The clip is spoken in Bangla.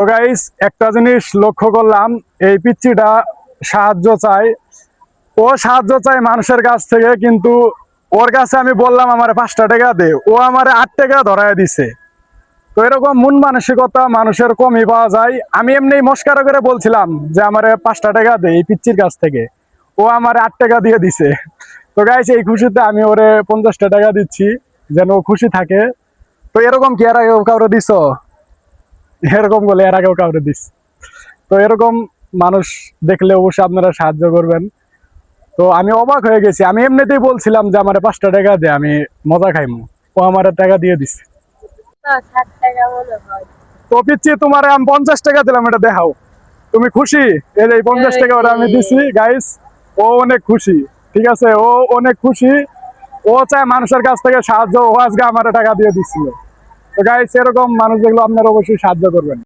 তো গাইস একটা জিনিস লক্ষ্য করলাম, এই পিচ্চিটা সাহায্য চাই, ও সাহায্য চাই মানুষের কাছ থেকে, কিন্তু ওর কাছে আমি বললাম আমার 5 টাকা দে, ও আমার 8 টাকা ধরায় দিছে। তো এরকম মন মানসিকতা মানুষের কমই পাওয়া যায়। আমি এমনি মস্কারা করে বলছিলাম যে আমার 5 টাকা দে এই পিচ্চির কাছ থেকে, ও আমার 8 টাকা দিয়ে দিছে। তো গাইস এই খুশিতে আমি ওরে 50 টাকা দিচ্ছি, যেন ও খুশি থাকে। তো এরকম কি এর আগেও কাউরে দিছ? এরকম বলে এর আগেও কাউরে দিস? তো এরকম মানুষ দেখলে অবশ্যই আপনারা সাহায্য করবেন। তো আমি অবাক হয়ে গেছি, আমি এমনিতেই বলছিলাম যে আমার 5 টাকা দে, আমি মজা খাইমু, ও আমার টাকা দিয়ে দিছে। না, 60 টাকা মনে হয়। তো পিচ্ছি তোমার আমি 50 টাকা দিলাম, এটা দেখাও তুমি খুশি। এই যে এই 50 টাকা ওরা আমি দিছি গাইস, ও অনেক খুশি। ঠিক আছে, ও অনেক খুশি, ও চায় মানুষের কাছ থেকে সাহায্য, ও আজকে আমার টাকা দিয়ে দিচ্ছিল। তো গাইস এরকম মানুষ যেগুলো আপনারা অবশ্যই সাহায্য করবেন।